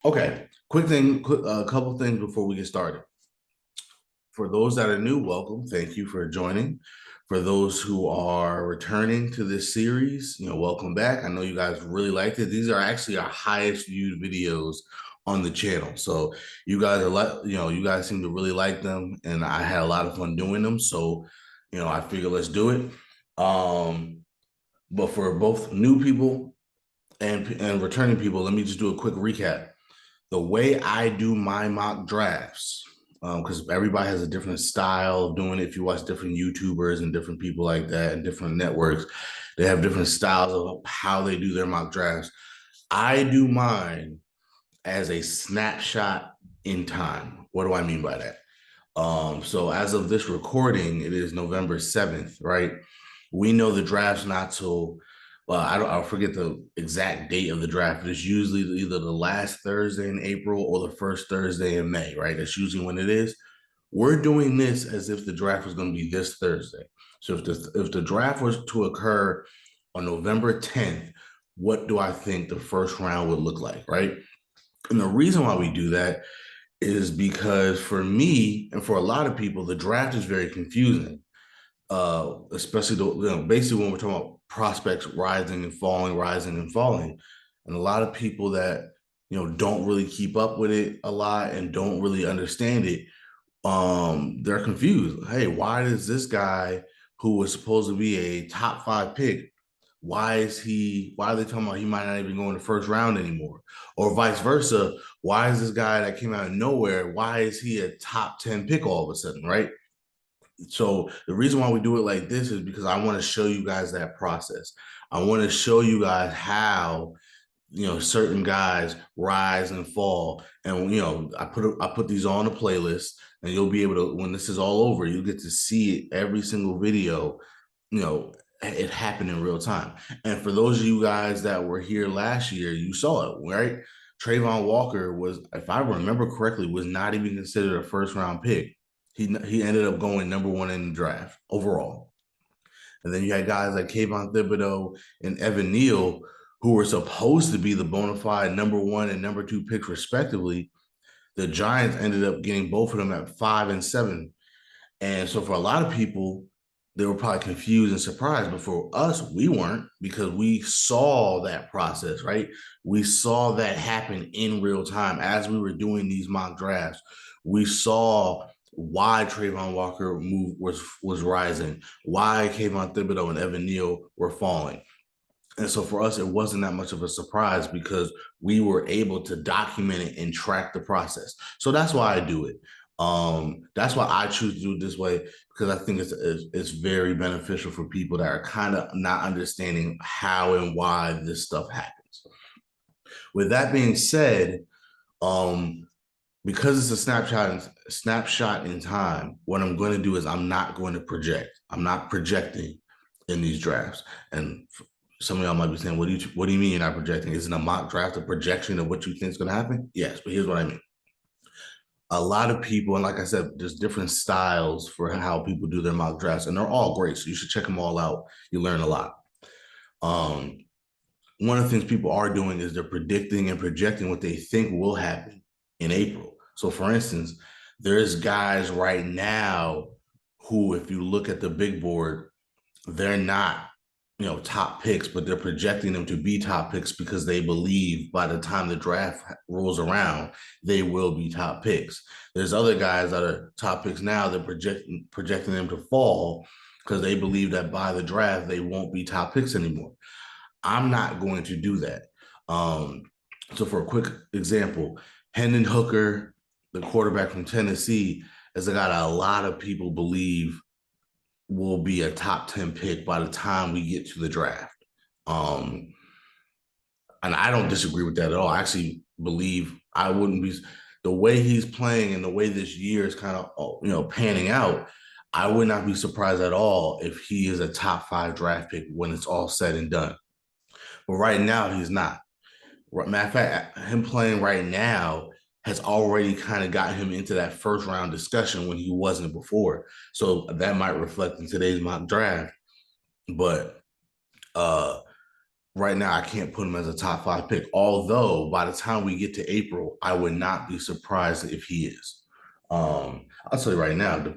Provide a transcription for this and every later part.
Okay, quick thing, a couple things before we get started. For those that are new, welcome. Thank you for joining. For those who are returning to this series, welcome back. I know you guys really liked it. These are actually our highest viewed videos on the channel. So you guys are you guys seem to really like them, and I had a lot of fun doing them. So, I figure let's do it. But for both new people and returning people, let me just do a quick recap. The way I do my mock drafts, because everybody has a different style of doing it. If you watch different YouTubers and different people like that and different networks, they have different styles of how they do their mock drafts. I do mine as a snapshot in time. What do I mean by that? So as of this recording, it is November 7th, right? We know the draft's not till, well, I'll forget the exact date of the draft, but it's usually either the last Thursday in April or the first Thursday in May, right? That's usually when it is. We're doing this as if the draft was going to be this Thursday. So if the draft was to occur on November 10th, what do I think the first round would look like, right? And the reason why we do that is because for me and for a lot of people, the draft is very confusing. Especially basically when we're talking about prospects rising and falling, rising and falling, and a lot of people that don't really keep up with it a lot and don't really understand it. They're confused. Hey, why does this guy who was supposed to be a top 5 pick, why are they talking about he might not even go in the first round anymore? Or vice versa, why is this guy that came out of nowhere, why is he a top 10 pick all of a sudden, right? So the reason why we do it like this is because I want to show you guys that process. I want to show you guys how certain guys rise and fall, and I put these on a playlist, and you'll be able to, when this is all over, you'll get to see it every single video. It happened in real time. And for those of you guys that were here last year, you saw it, right? Trayvon Walker was, if I remember correctly, was not even considered a first round pick. He ended up going number one in the draft overall. And then you had guys like Kayvon Thibodeau and Evan Neal, who were supposed to be the bona fide number one and number two picks, respectively. The Giants ended up getting both of them at 5 and 7. And so for a lot of people, they were probably confused and surprised. But for us, we weren't, because we saw that process, right? We saw that happen in real time as we were doing these mock drafts. We saw why Trayvon Walker was rising, why Kayvon Thibodeau and Evan Neal were falling. And so for us, it wasn't that much of a surprise because we were able to document it and track the process. So that's why I do it. That's why I choose to do it this way, because I think it's very beneficial for people that are kind of not understanding how and why this stuff happens. With that being said, um, because it's a snapshot in time, what I'm going to do is I'm not going to project. I'm not projecting in these drafts. And some of y'all might be saying, what do you mean you're not projecting? Isn't a mock draft a projection of what you think is going to happen? Yes, but here's what I mean. A lot of people, and like I said, there's different styles for how people do their mock drafts, and they're all great. So you should check them all out. You learn a lot. Um, One of the things people are doing is they're predicting and projecting what they think will happen in April. So, for instance, there's guys right now who, if you look at the big board, they're not, top picks, but they're projecting them to be top picks because they believe by the time the draft rolls around, they will be top picks. There's other guys that are top picks now that projecting them to fall because they believe that by the draft they won't be top picks anymore. I'm not going to do that. Um, so for a quick example, Hendon Hooker, the quarterback from Tennessee, is a guy that a lot of people believe will be a top 10 pick by the time we get to the draft. Um, and I don't disagree with that at all. I actually believe I wouldn't be, the way he's playing and the way this year is kind of panning out. I would not be surprised at all if he is a top 5 draft pick when it's all said and done. But right now, he's not. Matter of fact, him playing right now has already kind of got him into that first round discussion when he wasn't before. So that might reflect in today's mock draft. But right now I can't put him as a top 5 pick. Although by the time we get to April, I would not be surprised if he is. I'll tell you right now,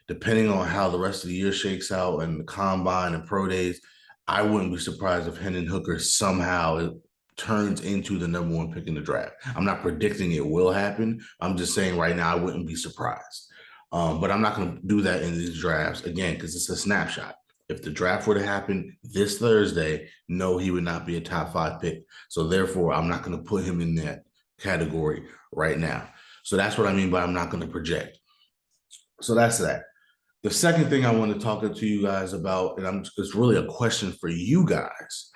depending on how the rest of the year shakes out and the combine and pro days, I wouldn't be surprised if Hendon Hooker somehow turns into the #1 pick in the draft. I'm not predicting it will happen. I'm just saying right now I wouldn't be surprised. But I'm not going to do that in these drafts again because it's a snapshot. If the draft were to happen this Thursday, no, he would not be a top 5 pick. So therefore, I'm not going to put him in that category right now. So that's what I mean by I'm not going to project. So that's that. The second thing I want to talk to you guys about, and it's really a question for you guys.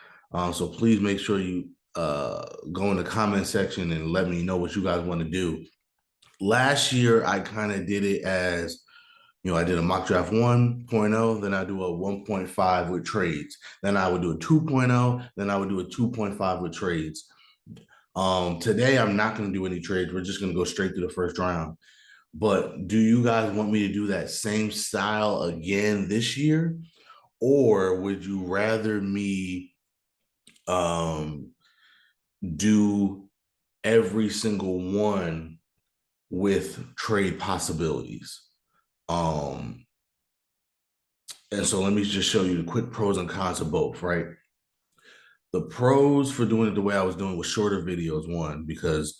So please make sure you go in the comment section and let me know what you guys want to do. Last year, I kind of did it as, I did a mock draft 1.0, then I do a 1.5 with trades. Then I would do a 2.0, then I would do a 2.5 with trades. Today, I'm not going to do any trades. We're just going to go straight through the first round. But do you guys want me to do that same style again this year? Or would you rather me do every single one with trade possibilities? And so let me just show you the quick pros and cons of both, right? The pros for doing it the way I was doing was shorter videos, one, because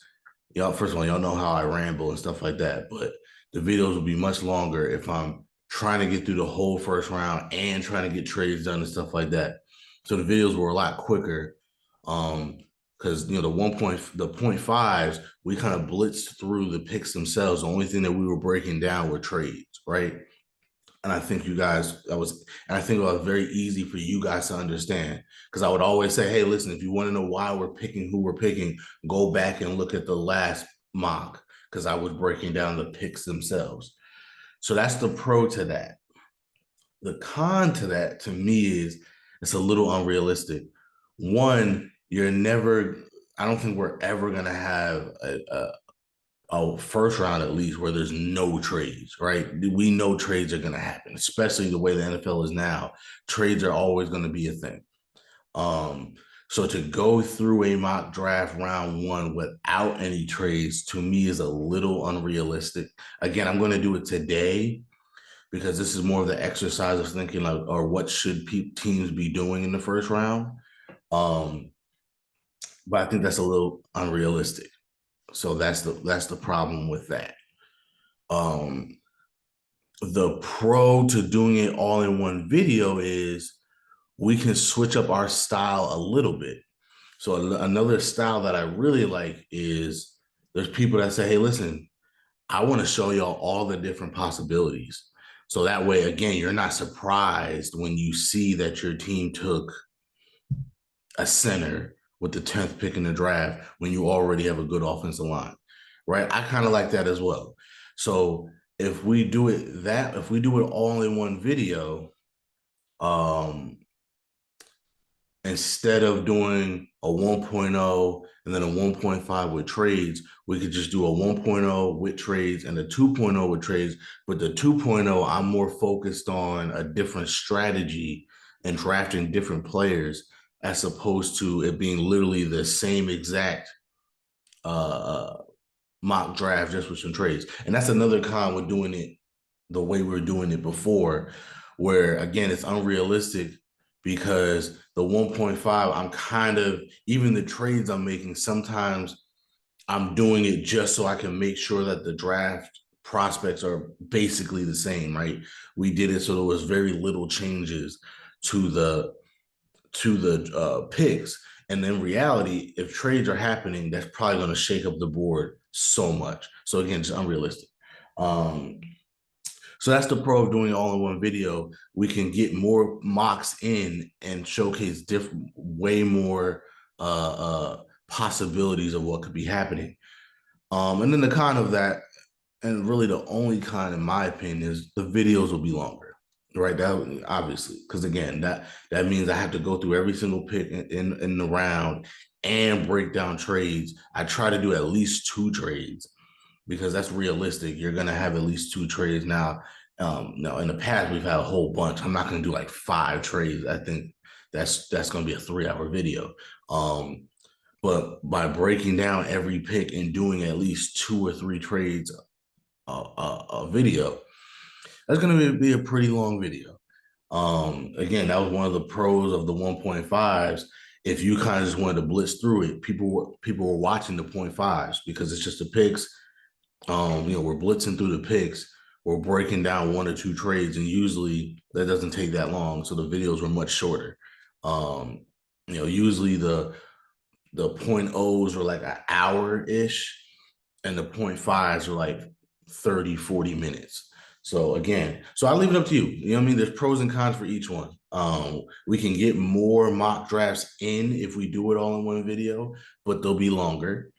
y'all, first of all, y'all know how I ramble and stuff like that, but the videos will be much longer if I'm trying to get through the whole first round and trying to get trades done and stuff like that. So the videos were a lot quicker. Because the 0.5s, we kind of blitzed through the picks themselves. The only thing that we were breaking down were trades, right? And I think I think it was very easy for you guys to understand because I would always say, hey, listen, if you want to know why we're picking who we're picking, go back and look at the last mock because I was breaking down the picks themselves. So that's the pro to that. The con to that to me is it's a little unrealistic. One, I don't think we're ever going to have a first round at least where there's no trades, right? We know trades are going to happen, especially the way the NFL is now. Trades are always going to be a thing. So to go through a mock draft round 1 without any trades to me is a little unrealistic. Again, I'm going to do it today because this is more of the exercise of thinking like, or what should teams be doing in the first round? But I think that's a little unrealistic. So that's the problem with that. The pro to doing it all in one video is we can switch up our style a little bit. So another style that I really like is there's people that say, hey, listen, I want to show y'all all the different possibilities. So that way, again, you're not surprised when you see that your team took a center with the 10th pick in the draft when you already have a good offensive line, right? I kind of like that as well. So if we do it all in one video, instead of doing a 1.0 and then a 1.5 with trades, we could just do a 1.0 with trades and a 2.0 with trades. But the 2.0, I'm more focused on a different strategy and drafting different players as opposed to it being literally the same exact mock draft just with some trades. And that's another con with doing it the way we were doing it before, where again, it's unrealistic because the 1.5, I'm kind of, even the trades I'm making, sometimes I'm doing it just so I can make sure that the draft prospects are basically the same, right? We did it so there was very little changes to the picks. And in reality, if trades are happening, that's probably going to shake up the board so much. So again, it's unrealistic. So that's the pro of doing it all in one video. We can get more mocks in and showcase way more possibilities of what could be happening. And then the con of that, and really the only con in my opinion, is the videos will be longer, right? That obviously, because again, that means I have to go through every single pick in the round and break down trades. I try to do at least 2 trades because that's realistic. You're going to have at least 2 trades now. No, in the past, we've had a whole bunch. I'm not going to do like 5 trades. I think that's going to be a 3-hour video. But by breaking down every pick and doing at least 2 or 3 trades a video, that's going to be a pretty long video. Again, that was one of the pros of the 1.5s. If you kind of just wanted to blitz through it, people were watching the 0.5s because it's just the picks. We're blitzing through the picks. We're breaking down 1 or 2 trades, and usually that doesn't take that long. So the videos were much shorter. Usually the 0.0s were like an hour-ish, and the 0.5s are like 30, 40 minutes. So again, I leave it up to you. You know what I mean? There's pros and cons for each one. We can get more mock drafts in if we do it all in one video, but they'll be longer.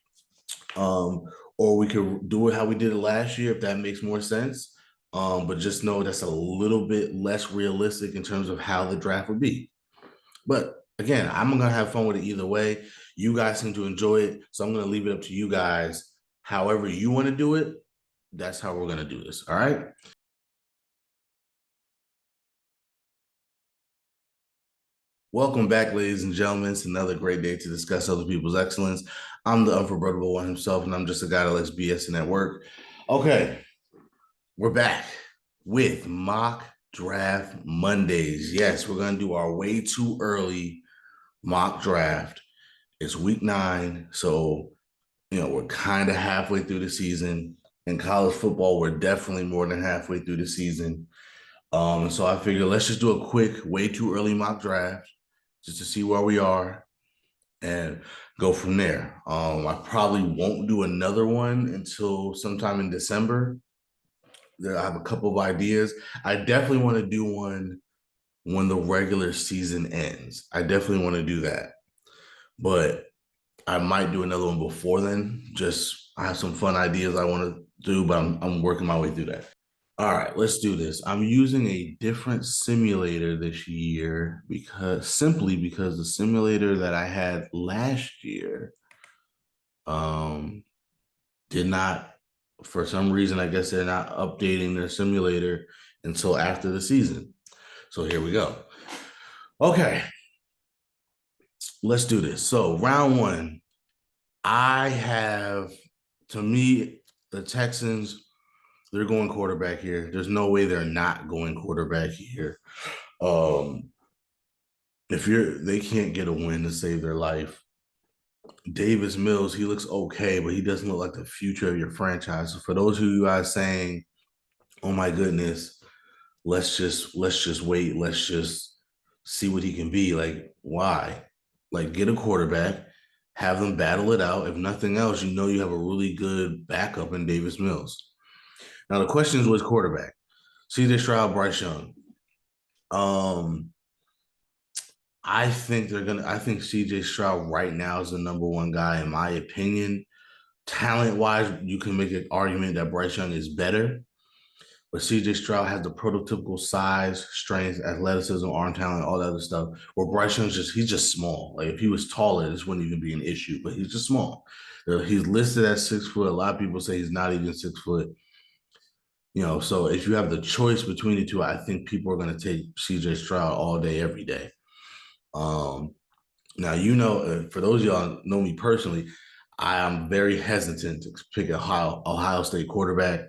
Or we could do it how we did it last year if that makes more sense. But just know that's a little bit less realistic in terms of how the draft would be. But again, I'm gonna have fun with it either way. You guys seem to enjoy it, so I'm gonna leave it up to you guys. However you want to do it, that's how we're gonna do this. All right. Welcome back, ladies and gentlemen. It's another great day to discuss other people's excellence. I'm the unforgettable one himself, and I'm just a guy that likes BSing at work. Okay, we're back with mock draft Mondays. Yes, we're gonna do our way too early mock draft. It's week 9, so we're kind of halfway through the season. In college football, we're definitely more than halfway through the season. So I figured let's just do a quick, way too early mock draft just to see where we are and go from there. I probably won't do another one until sometime in December. I have a couple of ideas. I definitely want to do one when the regular season ends. I definitely want to do that. But I might do another one before then. Just I have some fun ideas I want to do, but I'm working my way through that. All right, let's do this. I'm using a different simulator this year simply because the simulator that I had last year did not, for some reason, I guess they're not updating their simulator until after the season. So here we go. Okay, let's do this. So round 1, to me, the Texans, they're going quarterback here. There's no way they're not going quarterback here. They can't get a win to save their life. Davis Mills, he looks okay, but he doesn't look like the future of your franchise. So for those of you guys saying, "Oh my goodness, let's just wait, let's just see what he can be," like, why? Like, get a quarterback, have them battle it out. If nothing else, you have a really good backup in Davis Mills. Now the question is, what's quarterback? CJ Stroud, Bryce Young. I think CJ Stroud right now is the number 1 guy, in my opinion. Talent-wise, you can make an argument that Bryce Young is better, but CJ Stroud has the prototypical size, strength, athleticism, arm talent, all that other stuff. Where Bryce Young's he's just small. Like, if he was taller, this wouldn't even be an issue, but he's just small. He's listed at 6 foot. A lot of people say he's not even 6 foot. So if you have the choice between the two, I think people are going to take CJ Stroud all day, every day. Now, for those of y'all know me personally, I am very hesitant to pick Ohio State quarterback.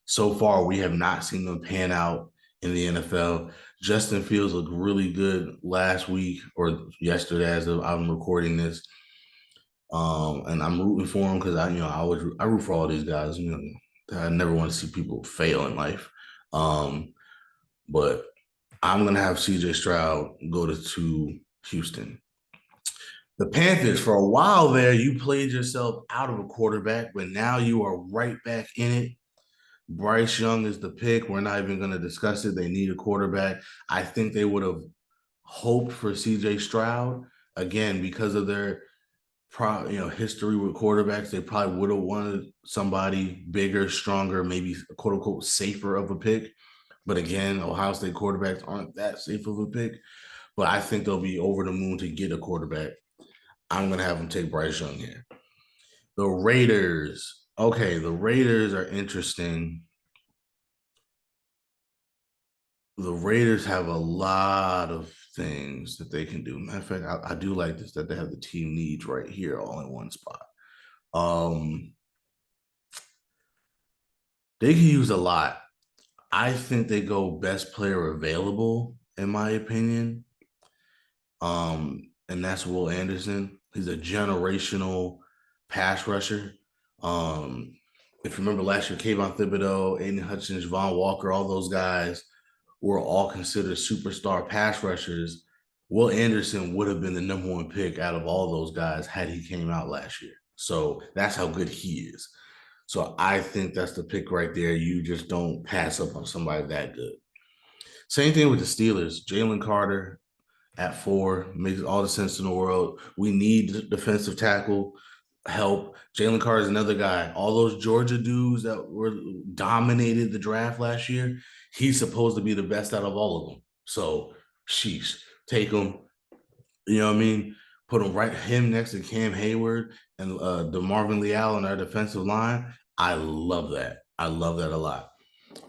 So far, we have not seen them pan out in the NFL. Justin Fields looked really good last week or yesterday as I'm recording this. And I'm rooting for him because I root for all these guys. I never want to see people fail in life. But I'm gonna have CJ Stroud go to Houston. The Panthers, for a while there, you played yourself out of a quarterback, but now you are right back in it. Bryce Young is the pick. We're not even going to discuss it. They need a quarterback. I think they would have hoped for CJ Stroud. Again, because of their history with quarterbacks, they probably would have wanted somebody bigger, stronger, maybe quote unquote safer of a pick. But again, Ohio State quarterbacks aren't that safe of a pick. But I think they'll be over the moon to get a quarterback. I'm going to have them take Bryce Young here. The Raiders. Okay, the Raiders are interesting. The Raiders have a lot of things that they can do. Matter of fact, I do like this that they have the team needs right here all in one spot. Um, they can use a lot. I think they go best player available, in my opinion. And that's Will Anderson. He's a generational pass rusher. Um, if you remember last year, Kayvon Thibodeau, Aiden Hutchins, Von Walker, all those guys were all considered superstar pass rushers. Will Anderson would have been the number one pick out of all those guys had he came out last year. So that's how good he is. So I think that's the pick right there. You just don't pass up on somebody that good. Same thing with the Steelers. Jalen Carter at 4 makes all the sense in the world. We need defensive tackle help. Jalen Carter is another guy. All those Georgia dudes that were dominated the draft last year, he's supposed to be the best out of all of them. So, sheesh, take him. You know what I mean? Put him next to Cam Hayward and DeMarvin Leal on our defensive line. I love that. I love that a lot.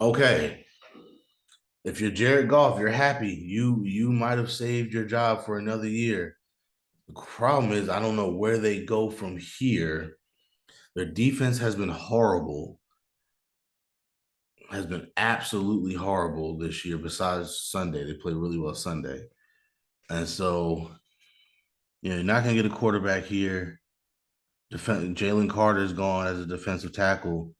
Okay, if you're Jared Goff, you're happy. You might have saved your job for another year. The problem is I don't know where they go from here. Their defense has been horrible, has been absolutely horrible this year. Besides Sunday, they played really well Sunday, and so you're not gonna get a quarterback here. Jalen Carter's gone as a defensive tackle.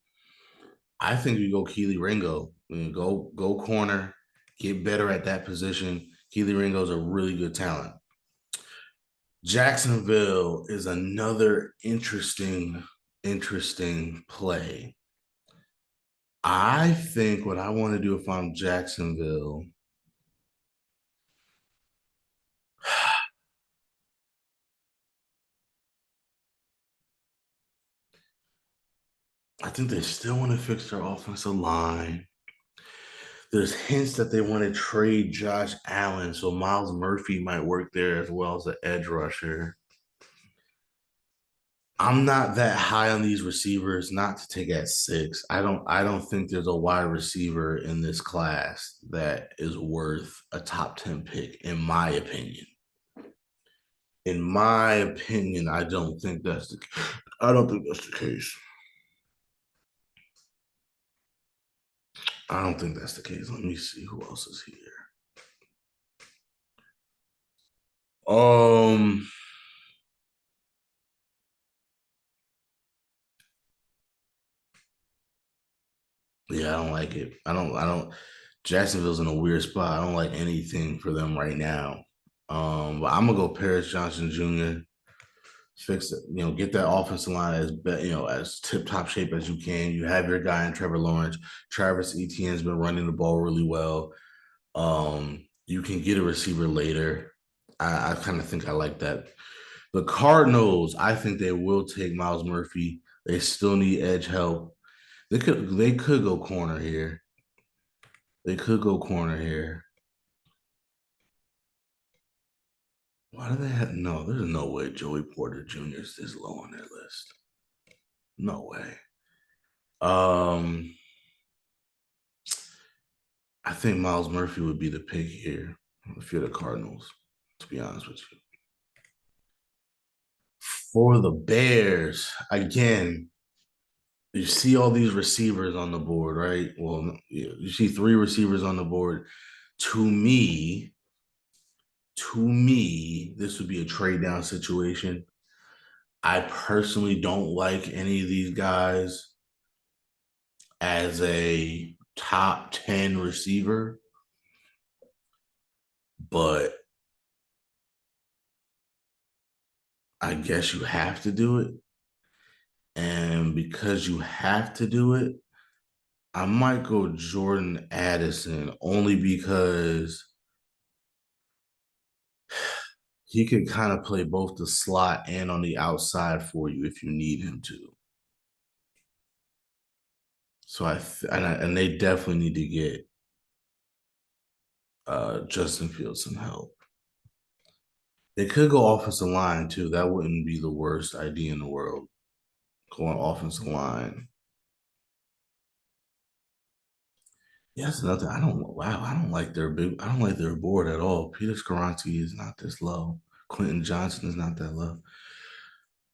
I think you go Keely Ringo. Go corner, get better at that position. Keely Ringo's a really good talent. Jacksonville is another interesting play. I think what I want to do if I'm Jacksonville, I think they still want to fix their offensive line. There's hints that they want to trade Josh Allen, so Miles Murphy might work there as well as the edge rusher. I'm not that high on these receivers, not to take at 6. I don't think there's a wide receiver in this class that is worth a top 10 pick, in my opinion. In my opinion, I don't think that's the case. I don't think that's the case. Let me see who else is here. Um, yeah, I don't like it. I don't. Jacksonville's in a weird spot. I don't like anything for them right now. But I'm gonna go Paris Johnson Jr. Fix it. Get that offensive line as tip top shape as you can. You have your guy in Trevor Lawrence. Travis Etienne's been running the ball really well. You can get a receiver later. I kind of think I like that. The Cardinals, I think they will take Miles Murphy. They still need edge help. They could go corner here. They could go corner here. Why do they have no? There's no way Joey Porter Jr. is this low on their list. No way. Um, I think Miles Murphy would be the pick here if you're the Cardinals, to be honest with you. For the Bears, again, you see all these receivers on the board, right? Well, you see 3 receivers on the board. To me, this would be a trade down situation. I personally don't like any of these guys as a top 10 receiver, but I guess you have to do it. And because you have to do it, I might go Jordan Addison only because he could kind of play both the slot and on the outside for you if you need him to. So and they definitely need to get Justin Fields some help. They could go offensive line too. That wouldn't be the worst idea in the world. Going offensive line. Yes, nothing. I don't. Wow, I don't like their big. I don't like their board at all. Peter Skoronski is not this low. Quentin Johnson is not that low.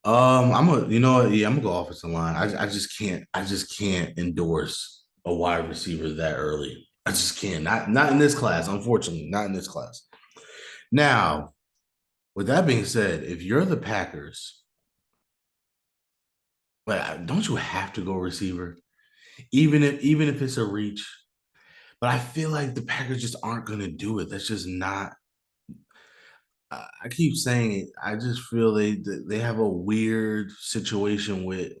I'm a. You know what? Yeah, I'm gonna go offensive line. I just can't. I just can't endorse a wide receiver that early. I just can't. Not in this class. Unfortunately, not in this class. Now, with that being said, if you're the Packers, like, don't you have to go receiver, even if it's a reach? But I feel like the Packers just aren't going to do it. That's just not. I keep saying it. I just feel they have a weird situation with.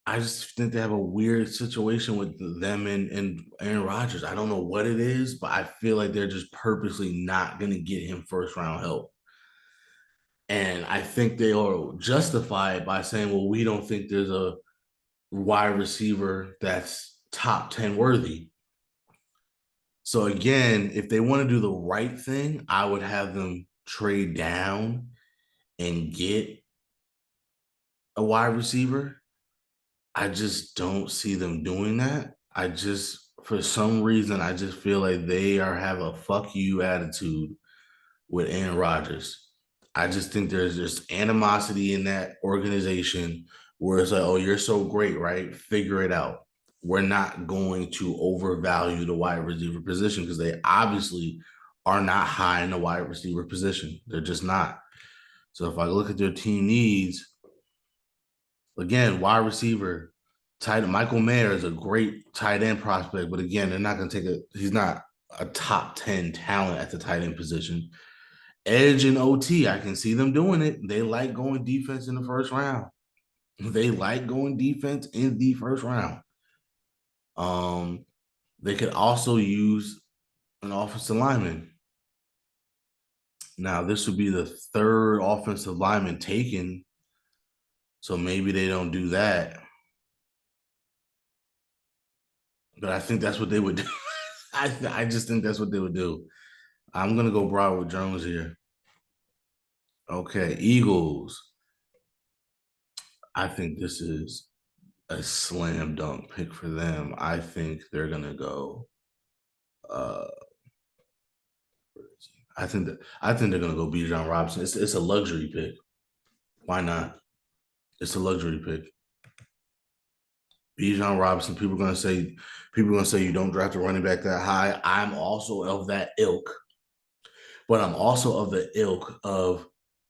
I just think they have a weird situation with them and Aaron Rodgers. I don't know what it is, but I feel like they're just purposely not going to get him first round help. And I think they are justified by saying, well, we don't think there's a wide receiver that's top 10 worthy. So again, if they want to do the right thing, I would have them trade down and get a wide receiver. I just don't see them doing that. I just, for some reason, I just feel like they are have a fuck you attitude with Aaron Rodgers. I just think there's just animosity in that organization where it's like, oh, you're so great, right? Figure it out. We're not going to overvalue the wide receiver position because they obviously are not high in the wide receiver position. They're just not. So if I look at their team needs, again, wide receiver, tight Michael Mayer is a great tight end prospect, but again, they're not going to take he's not a top 10 talent at the tight end position. Edge and OT, I can see them doing it. They like going defense in the first round. They like going defense in the first round. Um, they could also use an offensive lineman. Now, this would be the third offensive lineman taken, so maybe they don't do that. But I think that's what they would do. I just think that's what they would do. I'm gonna go Broward Jones here. Okay, Eagles. I think this is a slam dunk pick for them. I think they're gonna go. Uh, I think they're gonna go Bijan Robinson. It's a luxury pick. Why not? It's a luxury pick. Bijan Robinson. People are gonna say you don't draft a running back that high. I'm also of that ilk, but I'm also of the ilk of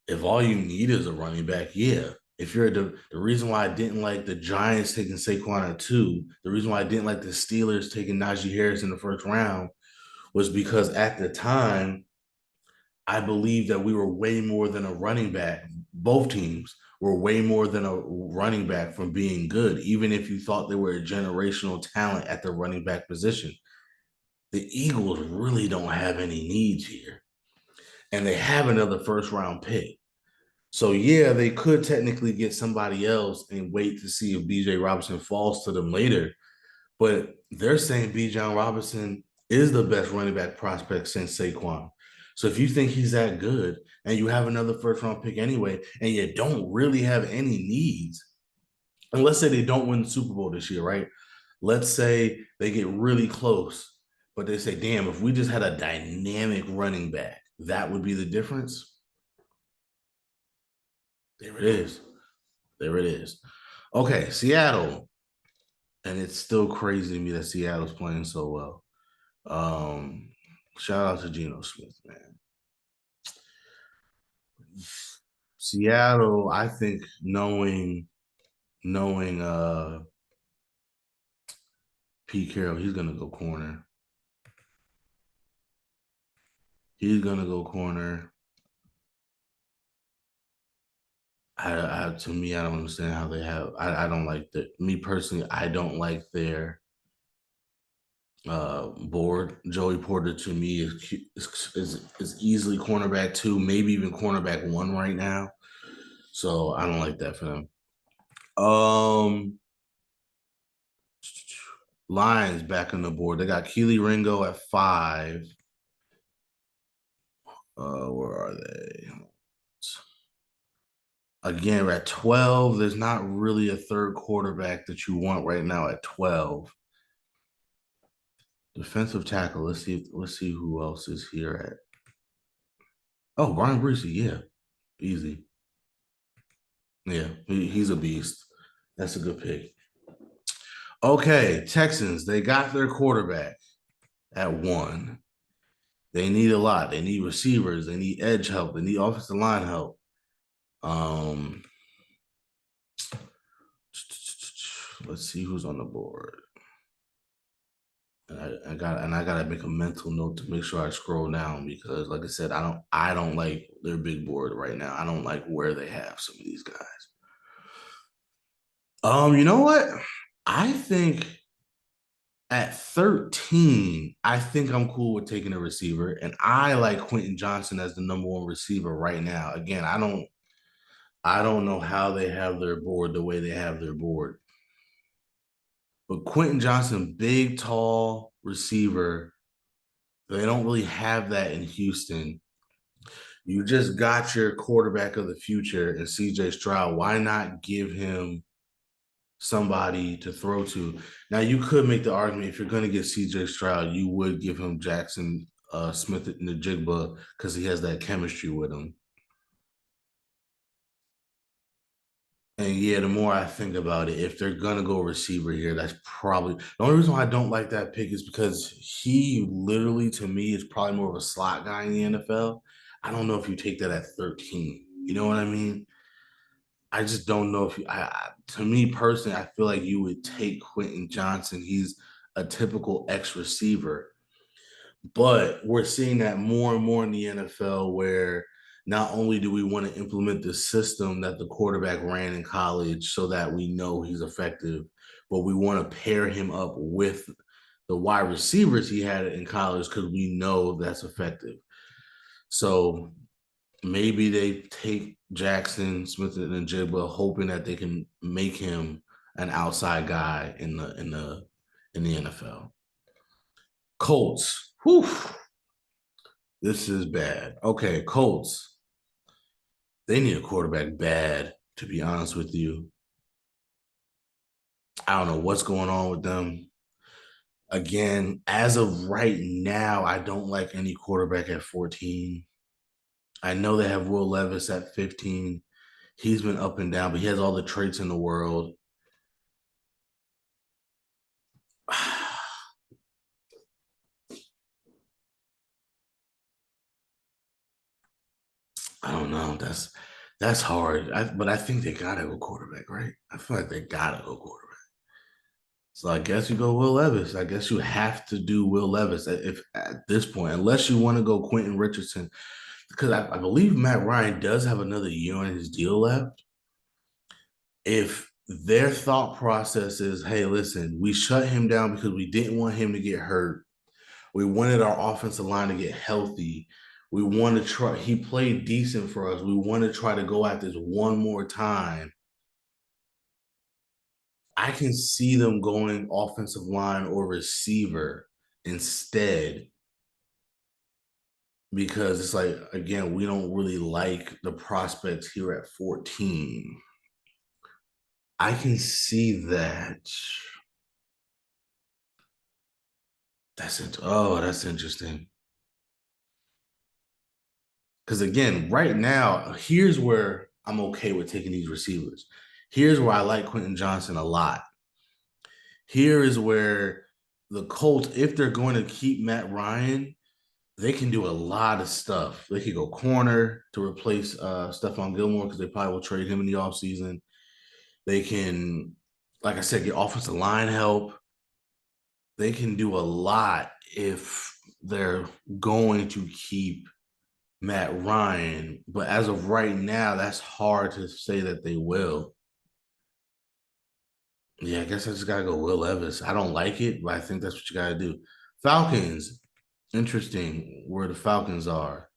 if all you need is a running back, yeah. If you're the reason why I didn't like the Giants taking Saquon at 2, the reason why I didn't like the Steelers taking Najee Harris in the first round was because at the time I believe that we were way more than a running back. Both teams were way more than a running back from being good, even if you thought they were a generational talent at the running back position. The Eagles really don't have any needs here, and they have another first round pick. So yeah, they could technically get somebody else and wait to see if BJ Robinson falls to them later. But they're saying Bijan Robinson is the best running back prospect since Saquon. So if you think he's that good and you have another first round pick anyway, and you don't really have any needs, and let's say they don't win the Super Bowl this year, right? Let's say they get really close, but they say, damn, if we just had a dynamic running back, that would be the difference. There it is. There it is. Okay, Seattle. And it's still crazy to me that Seattle's playing so well. Shout out to Geno Smith, man. Seattle, I think knowing Pete Carroll, he's gonna go corner. He's gonna go corner. To me, I don't understand how they have. I don't like that. Me personally, I don't like their board. Joey Porter to me is easily cornerback 2, maybe even cornerback 1 right now. So I don't like that for them. Lions back on the board. They got Keely Ringo at 5. Where are they? Again, at 12, there's not really a third quarterback that you want right now at 12. Defensive tackle. Let's see who else is here at. Oh, Brian Breesy, yeah. Easy. Yeah, he's a beast. That's a good pick. Okay, Texans, they got their quarterback at 1. They need a lot. They need receivers. They need edge help. They need offensive line help. Um, let's see who's on the board. I gotta make a mental note to make sure I scroll down because, like I said, I don't like their big board right now. I don't like where they have some of these guys. You know what? I think at 13, I think I'm cool with taking a receiver, and I like Quentin Johnson as the number 1 receiver right now. Again, I don't know how they have their board the way they have their board. But Quentin Johnson, big, tall receiver, they don't really have that in Houston. You just got your quarterback of the future in CJ Stroud. Why not give him somebody to throw to? Now, you could make the argument if you're going to get CJ Stroud, you would give him Jackson Smith in the Jigba because he has that chemistry with him. And yeah, the more I think about it, if they're gonna go receiver here, that's probably the only reason why I don't like that pick is because he literally to me is probably more of a slot guy in the NFL. I don't know if you take that at 13. You know what I mean? I just don't know if you, to me personally, I feel like you would take Quentin Johnson. He's a typical X receiver. But we're seeing that more and more in the NFL where not only do we want to implement the system that the quarterback ran in college so that we know he's effective, but we want to pair him up with the wide receivers he had in college because we know that's effective. So maybe they take Jackson Smith and Jigba, hoping that they can make him an outside guy in the NFL. Colts. Whew. This is bad. Okay, Colts. They need a quarterback bad, to be honest with you. I don't know what's going on with them. Again, as of right now, I don't like any quarterback at 14. I know they have Will Levis at 15. He's been up and down, but he has all the traits in the world. I don't know. That's hard. But I think they gotta go quarterback, right? I feel like they gotta go quarterback. So I guess you go Will Levis. I guess you have to do Will Levis if at this point, unless you want to go Quentin Richardson, because I believe Matt Ryan does have another year on his deal left. If their thought process is, hey, listen, we shut him down because we didn't want him to get hurt. We wanted our offensive line to get healthy. We want to try. He played decent for us. We want to try to go at this one more time. I can see them going offensive line or receiver instead because it's like again we don't really like the prospects here at 14. I can see that. That's interesting. Because again, right now, here's where I'm okay with taking these receivers. Here's where I like Quentin Johnson a lot. Here is where the Colts, if they're going to keep Matt Ryan, they can do a lot of stuff. They could go corner to replace Stephon Gilmore because they probably will trade him in the offseason. They can, like I said, get offensive line help. They can do a lot if they're going to keep Matt Ryan. But as of right now, that's hard to say that they will. Yeah, I guess I just gotta go Will Levis. I don't like it, but I think that's what you gotta do. Falcons, interesting where the Falcons are.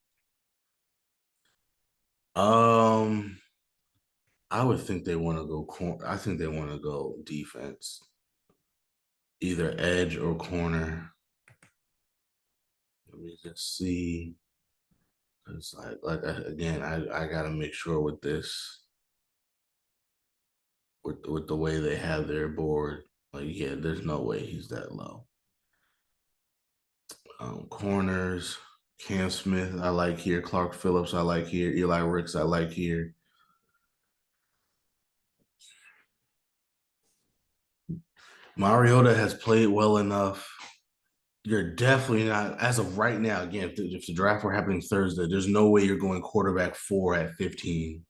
Um, I would think they want to go I think they want to go defense, either edge or corner. Let me just see. It's again, I gotta make sure with this. with the way they have their board. Like, yeah, there's no way he's that low. Corners, Cam Smith, I like here. Clark Phillips, I like here. Eli Ricks, I like here. Mariota has played well enough. You're definitely not, as of right now, again, if the draft were happening Thursday, there's no way you're going quarterback 4 at 15.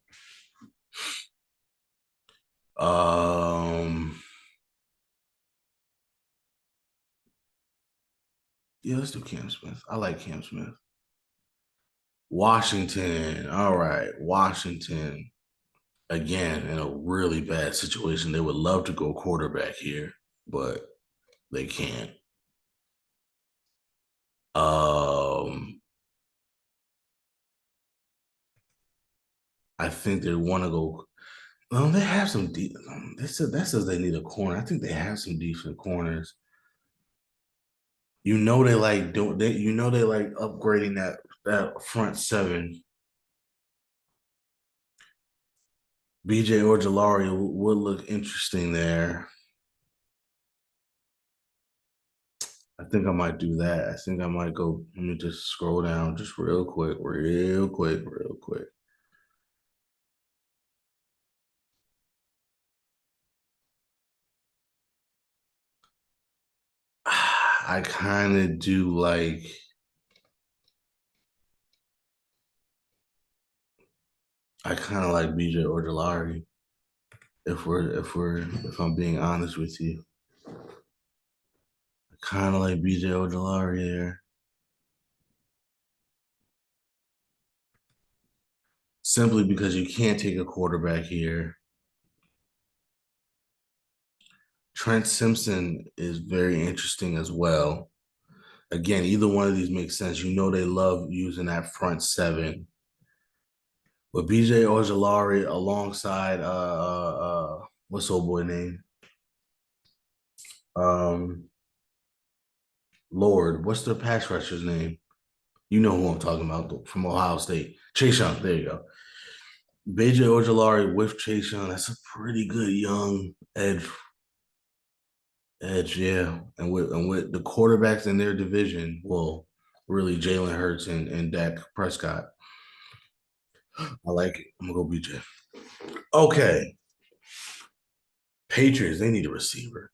Um, yeah, let's do Cam Smith. I like Cam Smith. Washington. All right. Washington. Again, in a really bad situation. They would love to go quarterback here, but they can't. Um, I think they want to go. Well, they have some deep. That says they need a corner. I think they have some decent corners. You know they like doing they you know they like upgrading that front seven. BJ Ojolari would look interesting there. I think I might do that. I think I might go. Let me just scroll down just real quick, real quick, real quick. I kind of do like. I kind of like BJ Ojolari. If I'm being honest with you, I kind of like BJ Ojolari there. Simply because you can't take a quarterback here. Trent Simpson is very interesting as well. Again, either one of these makes sense. You know they love using that front seven. But BJ Ojolari alongside what's old boy name? Um Lord, what's their pass rusher's name? You know who I'm talking about from Ohio State. Chase Young. There you go. BJ Ojolari with Chase Young. That's a pretty good young edge, yeah. And with the quarterbacks in their division, well, really Jalen Hurts and Dak Prescott. I like it. I'm gonna go BJ. Okay. Patriots, they need a receiver.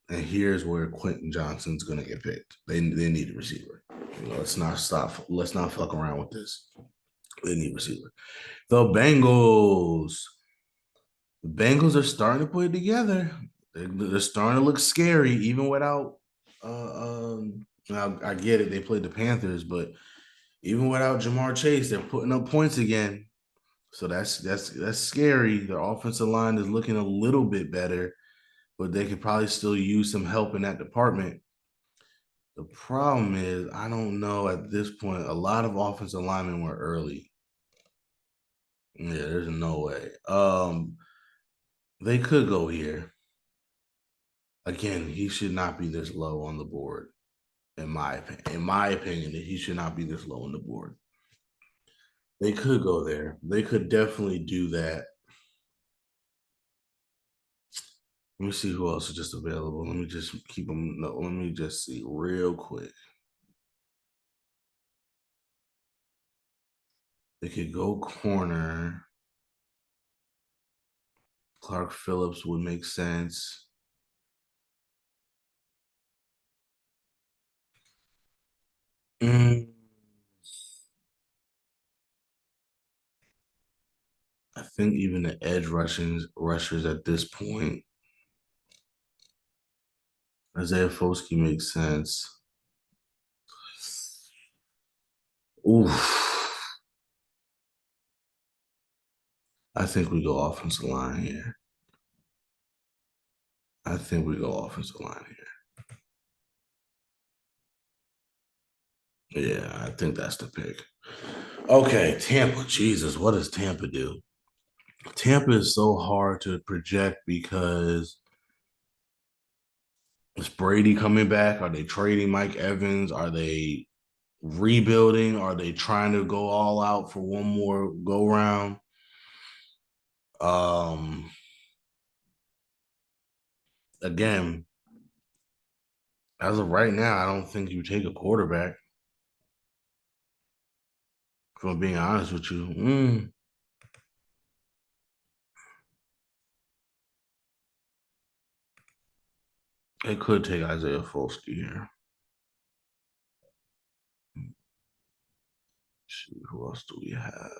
And here's where Quentin Johnson's gonna get picked. They need a receiver. Let's not stop. Let's not fuck around with this. They need a receiver. The Bengals. The Bengals are starting to put it together. They're starting to look scary, even without. Now I get it. They played the Panthers, but even without Jamar Chase, they're putting up points again. So that's scary. Their offensive line is looking a little bit better, but they could probably still use some help in that department. The problem is, I don't know at this point. A lot of offensive linemen were early. Yeah, there's no way. They could go here. Again, he should not be this low on the board. In my opinion, he should not be this low on the board. They could go there. They could definitely do that. Let me see who else is just available. Let me just keep them. No, let me just see real quick. They could go corner. Clark Phillips would make sense. Mm, I think even the edge rushers at this point, Isaiah Foskey makes sense. Oof. I think we go offensive line here. I think we go offensive line here. Yeah, I think that's the pick. Okay, Tampa. Jesus, what does Tampa do? Tampa is so hard to project because is Brady coming back? Are they trading Mike Evans? Are they rebuilding? Are they trying to go all out for one more go round? Um, Again, as of right now, I don't think you take a quarterback. If I'm being honest with you, it could take Isaiah Folsky here. Shoot, who else do we have?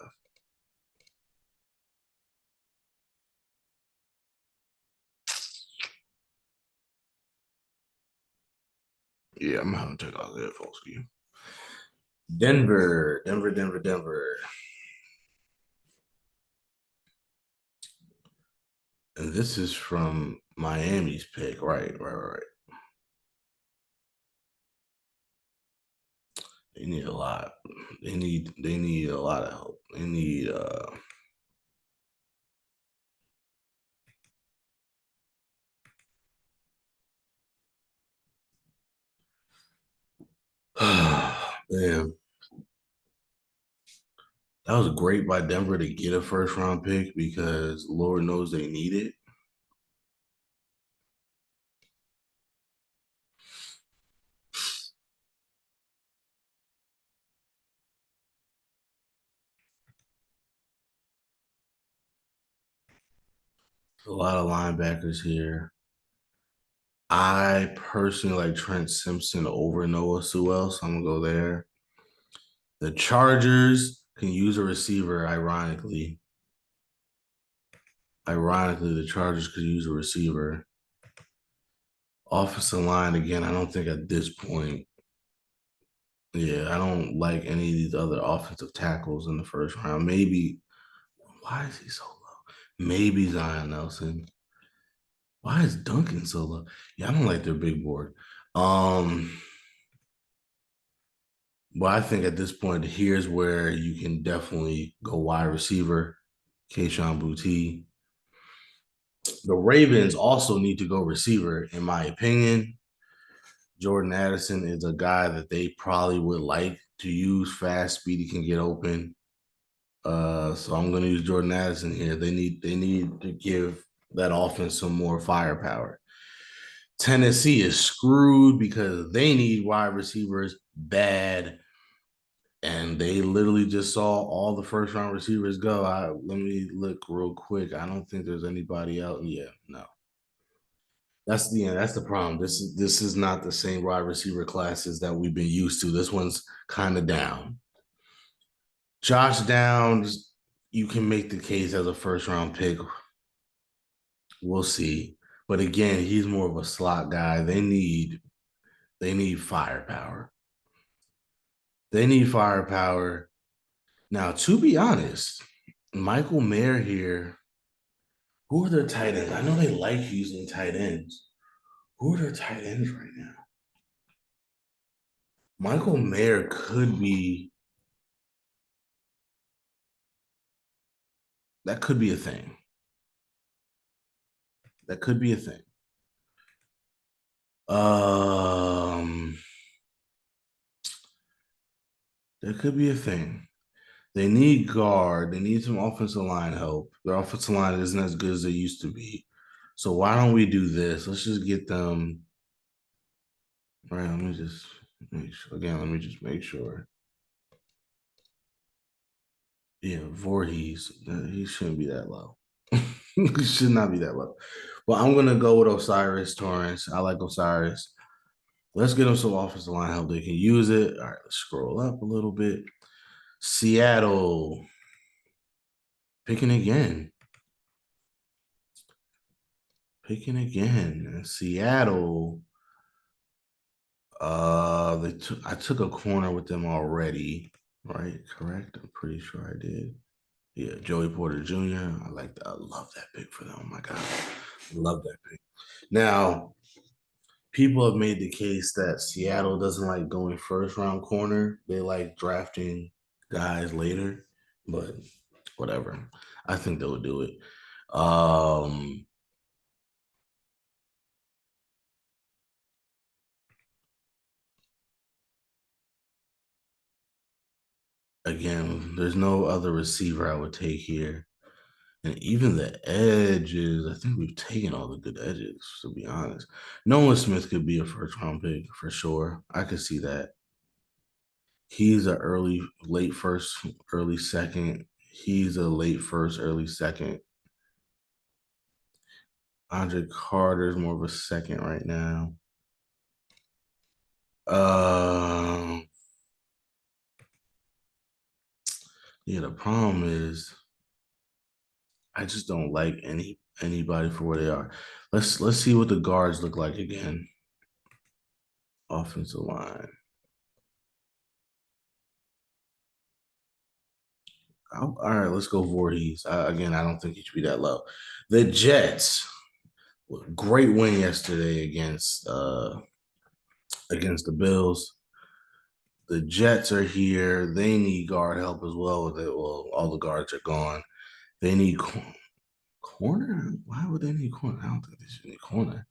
Yeah, I'm gonna take Isaiah Folsky. Denver. And this is from Miami's pick. Right. They need a lot. They need a lot of help. They need man, that was great by Denver to get a first round pick because Lord knows they need it. A lot of linebackers here. I personally like Trent Simpson over Noah Sewell, so I'm gonna go there. The Chargers can use a receiver, ironically. Ironically, the Chargers could use a receiver. Offensive line, again, I don't think at this point, yeah, I don't like any of these other offensive tackles in the first round. Maybe, why is he so low? Maybe Zion Nelson. Why is Duncan so low? Yeah, I don't like their big board. Um, but I think at this point, here's where you can definitely go wide receiver, Kayshon Boutte. The Ravens also need to go receiver, in my opinion. Jordan Addison is a guy that they probably would like to use fast, speedy, can get open. So I'm going to use Jordan Addison here. They need to give that offense some more firepower. Tennessee is screwed because they need wide receivers bad, and they literally just saw all the first round receivers go. Let me look real quick. I don't think there's anybody else. Yeah, no. That's the problem. This is not the same wide receiver classes that we've been used to. This one's kind of down. Josh Downs, you can make the case as a first round pick. We'll see. But again, he's more of a slot guy. They need firepower. They need firepower. Now, to be honest, Michael Mayer here, who are their tight ends? I know they like using tight ends. Who are their tight ends right now? Michael Mayer could be that could be a thing. That could be a thing. Um, that could be a thing. They need guard. They need some offensive line help. Their offensive line isn't as good as they used to be. So why don't we do this? Let's just get them. All right, let me just make sure. Again, let me just make sure. Yeah, Voorhees. He shouldn't be that low. He should not be that low. But I'm gonna go with Osiris Torrance. I like Osiris. Let's get them some offensive line help. They can use it. All right, let's scroll up a little bit. Seattle picking again. Picking again. Seattle. I took a corner with them already, right? Correct. I'm pretty sure I did. Yeah, Joey Porter Jr. I like that. I love that pick for them. Oh my god, I love that pick. Now, people have made the case that Seattle doesn't like going first round corner. They like drafting guys later, but whatever. I think they'll do it. Um, Again, there's no other receiver I would take here. And even the edges, I think we've taken all the good edges, to be honest. Nolan Smith could be a first round pick for sure. I could see that. He's a late first, early second. He's a late first, early second. Andre Carter's more of a second right now. Um, yeah, the problem is I just don't like anybody for where they are. Let's see what the guards look like again. Offensive line. All right, let's go Voorhees. Again, I don't think he should be that low. The Jets, great win yesterday against the Bills. The Jets are here. They need guard help as well. Well, all the guards are gone. They need corner. Why would they need corner? I don't think they should need corner.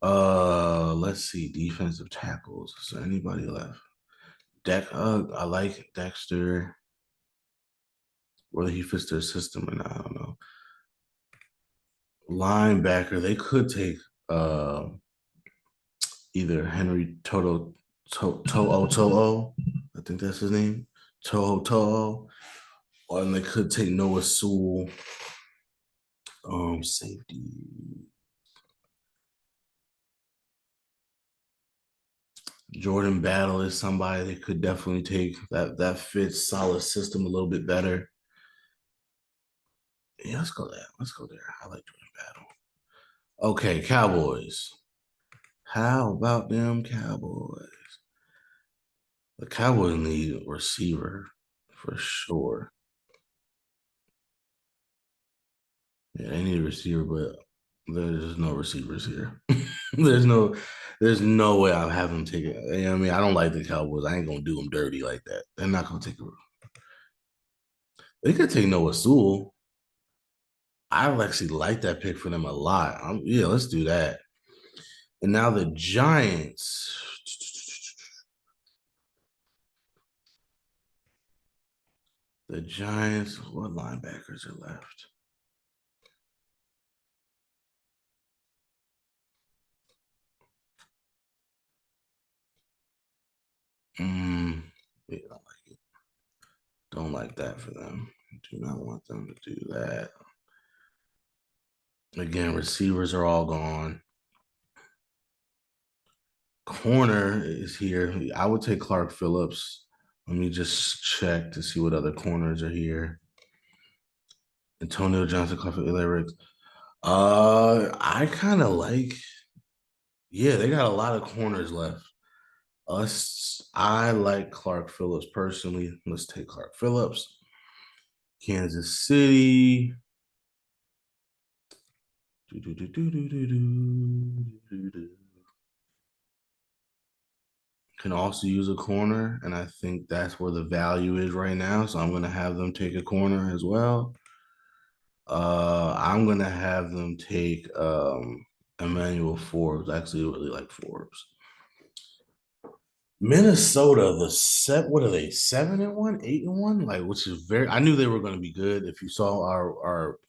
Let's see. Defensive tackles. Is there anybody left? I like Dexter. Whether he fits their system or not, I don't know. Linebacker. They could take uh either Henry To'o. I think that's his name. To'o. Or they could take Noah Sewell. Safety. Jordan Battle is somebody they could definitely take. That fits solid system a little bit better. Yeah, let's go there. Let's go there. I like Jordan Battle. Okay, Cowboys. How about them Cowboys? The Cowboys need a receiver for sure. Yeah, they need a receiver, but there's no receivers here. there's no, there's no way I'll have them take it. You know what I mean, I don't like the Cowboys. I ain't gonna do them dirty like that. They're not gonna take it. They could take Noah Sewell. I actually like that pick for them a lot. Yeah, let's do that. And now the Giants. The Giants. What linebackers are left? Mm, yeah, don't like that for them. Do not want them to do that. Again, receivers are all gone. Corner is here. I would take Clark Phillips. Let me just check to see what other corners are here. Antonio Johnson, Clark Phillips. I kind of like. Yeah, they got a lot of corners left. I like Clark Phillips personally. Let's take Clark Phillips. Kansas City. Can also use a corner, and I think that's where the value is right now. So I'm gonna have them take a corner as well. I'm gonna have them take Emmanuel Forbes. I actually really like Forbes. Minnesota, the set, what are they? 7-1, 8-1? Like, which is very I knew they were gonna be good. If you saw our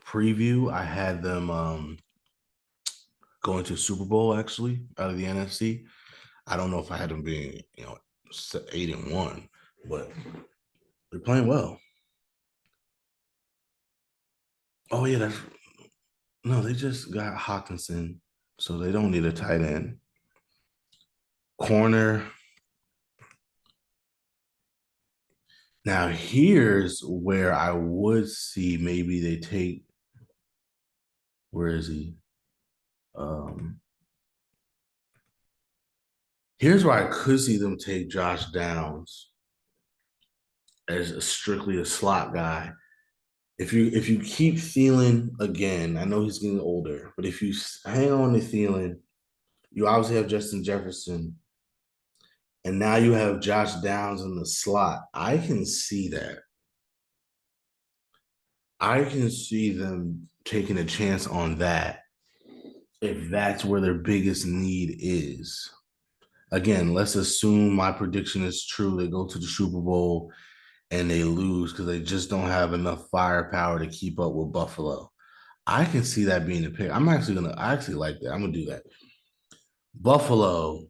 preview, I had them going to Super Bowl actually out of the NFC. I don't know if I had them being, 8-1, but they're playing well. Oh yeah, that's no, they just got Hawkinson, so they don't need a tight end. Corner. Now here's where I would see maybe they take. Where is he? Um, Here's where I could see them take Josh Downs as strictly a slot guy. If you keep Thielen again, I know he's getting older, but if you hang on to Thielen, you obviously have Justin Jefferson, and now you have Josh Downs in the slot. I can see that. I can see them taking a chance on that if that's where their biggest need is. Again, let's assume my prediction is true. They go to the Super Bowl and they lose because they just don't have enough firepower to keep up with Buffalo. I can see that being the pick. I actually like that. I'm gonna do that. Buffalo.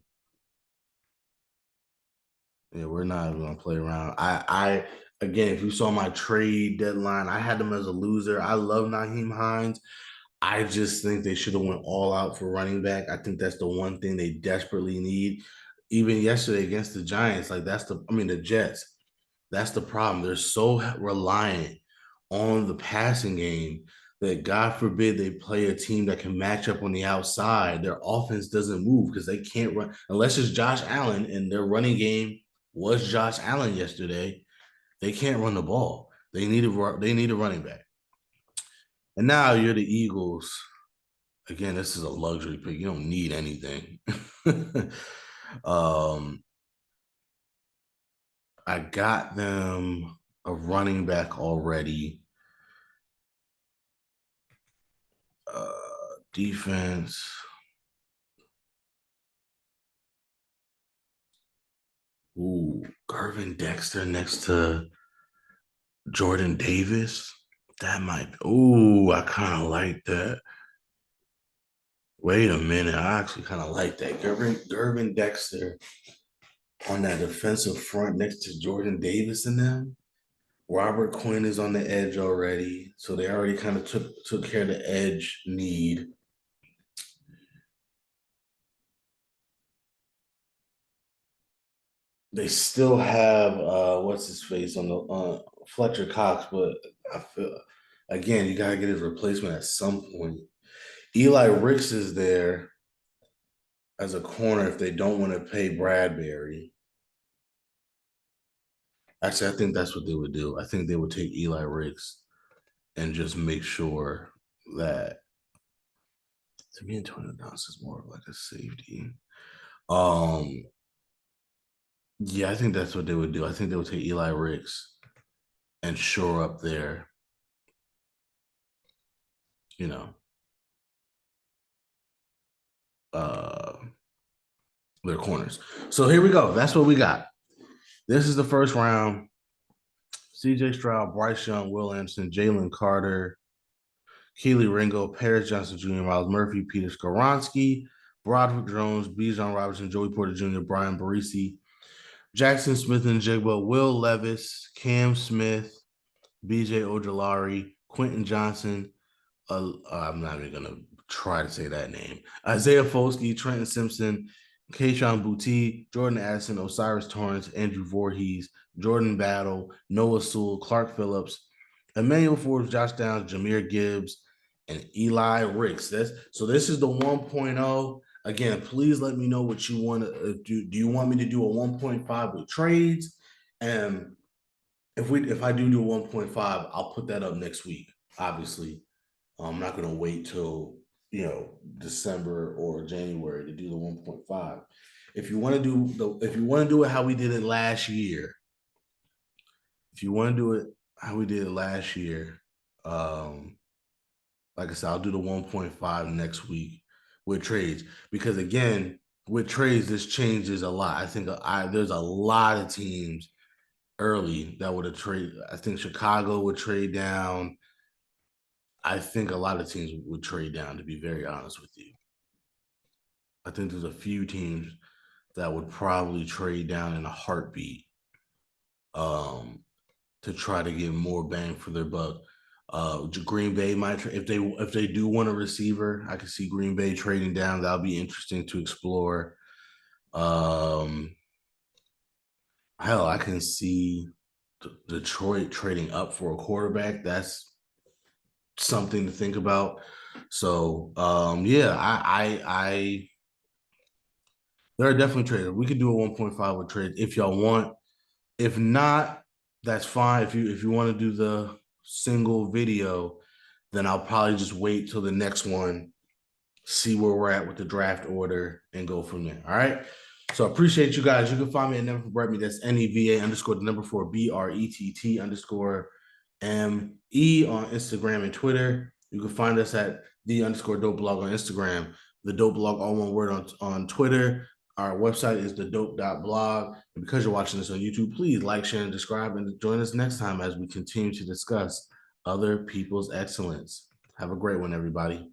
Yeah, we're not even gonna play around. Again, if you saw my trade deadline, I had them as a loser. I love Naheem Hines. I just think they should have went all out for running back. I think that's the one thing they desperately need. Even yesterday against the Giants, the Jets. That's the problem. They're so reliant on the passing game that God forbid they play a team that can match up on the outside. Their offense doesn't move because they can't run unless it's Josh Allen, and their running game was Josh Allen yesterday. They can't run the ball. They need a running back. And now you're the Eagles. Again, this is a luxury pick. You don't need anything. um, I got them a running back already. Defense. Ooh, Gervin Dexter next to Jordan Davis. That might. Ooh, I kind of like that. Wait a minute, I actually kind of like that. Gervin Dexter on that defensive front next to Jordan Davis and them. Robert Quinn is on the edge already, so they already kind of took care of the edge need. They still have what's his face on the Fletcher Cox, but I feel again you gotta get his replacement at some point. Eli Ricks is there as a corner if they don't want to pay Bradbury. Actually, I think that's what they would do. I think they would take Eli Ricks and just make sure that to me Antonio Downs is more of like a safety. Um, yeah, I think that's what they would do. I think they would take Eli Ricks and shore up you know, uh their corners. So here we go. That's what we got. This is the first round. CJ Stroud, Bryce Young, Will Anderson, Jalen Carter, Keely Ringo, Paris Johnson Jr., Miles Murphy, Peter Skoronski, Broderick Jones, Bijan Robinson, Joey Porter Jr., Brian Barisi, Jackson Smith and Jigba, Will Levis, Cam Smith, BJ Ojolari, Quentin Johnson. I'm not even gonna try to say that name. Isaiah Folsky, Trenton Simpson, Keishon Boutte, Jordan Addison, Osiris Torrance, Andrew Voorhees, Jordan Battle, Noah Sewell, Clark Phillips, Emmanuel Forbes, Josh Downs, Jameer Gibbs, and Eli Ricks. This is the 1.0. Again, please let me know what you want to do. Do you want me to do a 1.5 with trades? And if I do a 1.5, I'll put that up next week, obviously. I'm not going to wait till December or January to do the 1.5. If you want to do it how we did it last year, if you want to do it how we did it last year, um, like I said, I'll do the 1.5 next week with trades because again, with trades, this changes a lot. I think there's a lot of teams early that would have traded. I think Chicago would trade down. I think a lot of teams would trade down, to be very honest with you. I think there's a few teams that would probably trade down in a heartbeat um, to try to get more bang for their buck. Green Bay might if they do want a receiver, I could see Green Bay trading down. That'll be interesting to explore. Um, hell, I can see Detroit trading up for a quarterback. That's something to think about. So yeah, I there are definitely trades. We could do a 1.5 with trades if y'all want. If not, that's fine. If you want to do the single video, then I'll probably just wait till the next one, see where we're at with the draft order, and go from there. All right. So I appreciate you guys. You can find me at Never Brett Me. That's NEVA underscore the number 4 BRETT underscore ME on Instagram and Twitter. You can find us at the underscore dope blog on Instagram, the dope blog all one word on Twitter. Our website is the D.O.P.E.blog. And because you're watching this on YouTube, please like, share, and subscribe, and join us next time as we continue to discuss other people's excellence. Have a great one, everybody.